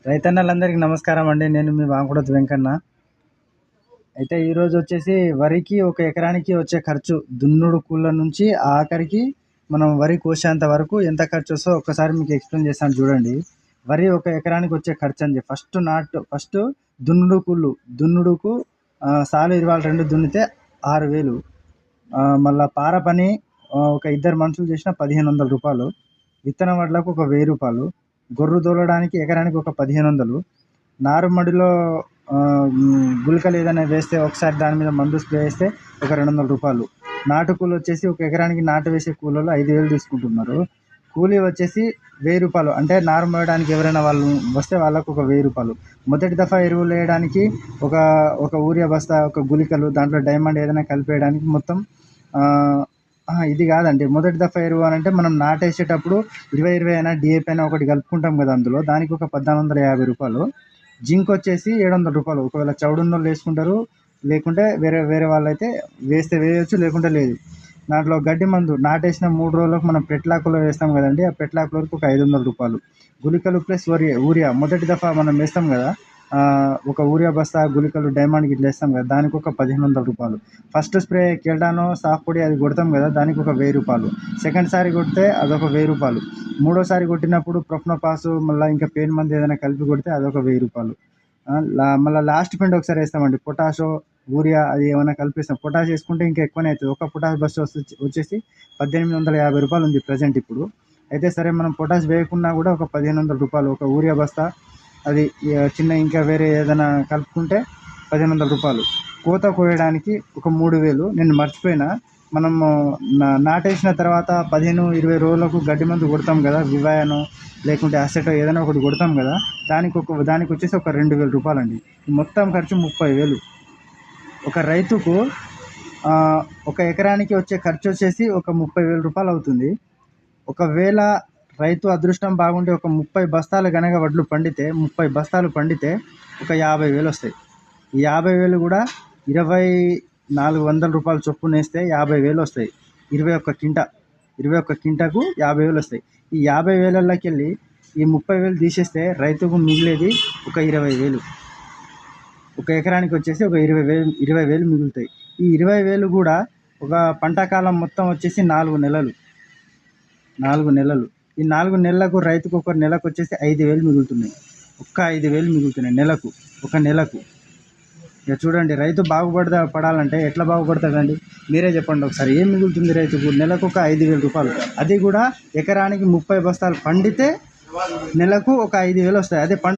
రైతన్నలందరికీ నమస్కారం అండి. నేను మీ వాంకుడత్ వెంకన్న. అయితే ఈరోజు వచ్చేసి వరికి ఒక ఎకరానికి వచ్చే ఖర్చు దున్నుడు కూళ్ళ నుంచి ఆఖరికి మనం వరి కోసేంత వరకు ఎంత ఖర్చు వస్తుందో ఒక్కసారి మీకు ఎక్స్ప్లెయిన్ చేస్తాను చూడండి. వరి ఒక ఎకరానికి వచ్చే ఖర్చు అండి. ఫస్ట్ దున్నుడు కూళ్ళు దున్నుడుకు సాలు 22 దున్నితే 6,000. మళ్ళీ పార పని ఒక ఇద్దరు మనుషులు చేసిన 1,500 రూపాయలు. విత్తనం వడ్లకు ఒక 1000 రూపాయలు. గొర్రు తోలడానికి ఎకరానికి ఒక 1,500. నారుమడిలో గుళికలు ఏదైనా వేస్తే ఒకసారి దాని మీద మందు స్ప్రే చేస్తే ఒక 200 రూపాయలు. నాటు కూలి వచ్చేసి ఒక ఎకరానికి నాటు వేసే కూలీలు 5,000 తీసుకుంటున్నారు. కూలీ వచ్చేసి 1,000 రూపాయలు. అంటే నారు మోయడానికి ఎవరైనా వాళ్ళు వస్తే వాళ్ళకు ఒక 1,000 రూపాయలు. మొదటి దఫా ఎరువులు వేయడానికి ఒక యూరియా బస్తా, ఒక గుళికలు, దాంట్లో డైమండ్ ఏదైనా కలిపేయడానికి మొత్తం ఇది కాదండి. మొదటి దఫా ఎరువు అని అంటే మనం నాటేసేటప్పుడు 20 అయినా డిఏపి అయినా ఒకటి కలుపుకుంటాం కదా, అందులో దానికి ఒక 1,450 రూపాయలు. జింక్ వచ్చేసి 700 రూపాయలు. ఒకవేళ చౌడున్నోళ్ళు వేసుకుంటారు, లేకుంటే వేరే వాళ్ళు అయితే వేస్తే వేయచ్చు, లేకుంటే లేదు. దాంట్లో గడ్డి మందు నాటేసిన 3 రోజులకు మనం పెట్లాకులో వేస్తాం కదండి, ఆ పెట్లాకులకు ఒక 500 రూపాయలు. గుళికలు ప్లస్ యూరియా మొదటి దఫా మనం వేస్తాం కదా, ఒక యూరియా బస్తా, గుళికలు, డైమండ్ గిట్ల వేస్తాం కదా, దానికి ఒక 1,500 రూపాయలు. ఫస్ట్ స్ప్రే కెల్డానో సాఫ్ పొడి అది కొడతాం కదా, దానికి ఒక 1000 రూపాయలు. సెకండ్ సారి కొడితే అదొక 1000 రూపాయలు. మూడోసారి కొట్టినప్పుడు ప్రొఫ్నోపాస్ మళ్ళీ ఇంకా పెయిన్ మందు ఏదైనా కలిపి కొడితే అదొక 1000 రూపాయలు. మళ్ళీ లాస్ట్ పిండి ఒకసారి వేస్తామండి, పొటాషో యూరియా అది ఏమైనా కలిపిస్తాం. పొటాష్ వేసుకుంటే ఇంకా ఎక్కువనే అవుతుంది. ఒక పొటాష్ బస్తా వచ్చేసి 1,850 రూపాయలు ఉంది ప్రజెంట్ ఇప్పుడు. అయితే సరే, మనం పొటాష్ వేయకున్నా కూడా ఒక 1,500 రూపాయలు. ఒక యూరియా బస్తా అది చిన్న ఇంకా వేరే ఏదైనా కలుపుకుంటే 1,500 రూపాయలు. కోత కోయడానికి ఒక 3,000. నేను మర్చిపోయినా, మనము నాటేసిన తర్వాత 15-20 రోజులకు గడ్డి మందు కొడతాం కదా, వివాయనో లేకుంటే అసెటో ఏదైనా ఒకటి కొడతాం కదా, దానికి వచ్చేసి ఒక 2,000 రూపాయలండి. మొత్తం ఖర్చు 30,000. ఒక రైతుకు ఒక ఎకరానికి వచ్చే ఖర్చు వచ్చేసి ఒక 30,000 రూపాయలు అవుతుంది. ఒకవేళ రైతు అదృష్టం బాగుంటే ఒక 30 బస్తాలు గనక వడ్లు పండితే, 30 బస్తాలు పండితే ఒక 50,000 వస్తాయి. ఈ 50,000 కూడా 2,400 రూపాయలు చొప్పున వేస్తే 50,000 వస్తాయి. 21 కింటకు 50,000 వస్తాయి. ఈ 50,000లోకి వెళ్ళి ఈ 30,000 తీసేస్తే రైతుకు మిగిలేది ఒక 20,000. ఒక ఎకరానికి వచ్చేసి ఒక 20,000 మిగులుతాయి. ఈ 20,000 కూడా ఒక పంట కాలం మొత్తం వచ్చేసి 4 నెలలు. ఈ 4 నెలలకు రైతుకు ఒక నెలకు వచ్చేసి 5,000 మిగులుతున్నాయి. 5,000 మిగులుతున్నాయి నెలకు, ఒక నెలకు. ఇక చూడండి, రైతు పడాలంటే ఎట్లా బాగుపడతాడండి, మీరే చెప్పండి ఒకసారి. ఏం మిగులుతుంది రైతుకు? నెలకు ఒక 5,000 రూపాయలు. అది కూడా ఎకరానికి 30 బస్తాలు పండితే నెలకు ఒక 5,000 వస్తాయి. అదే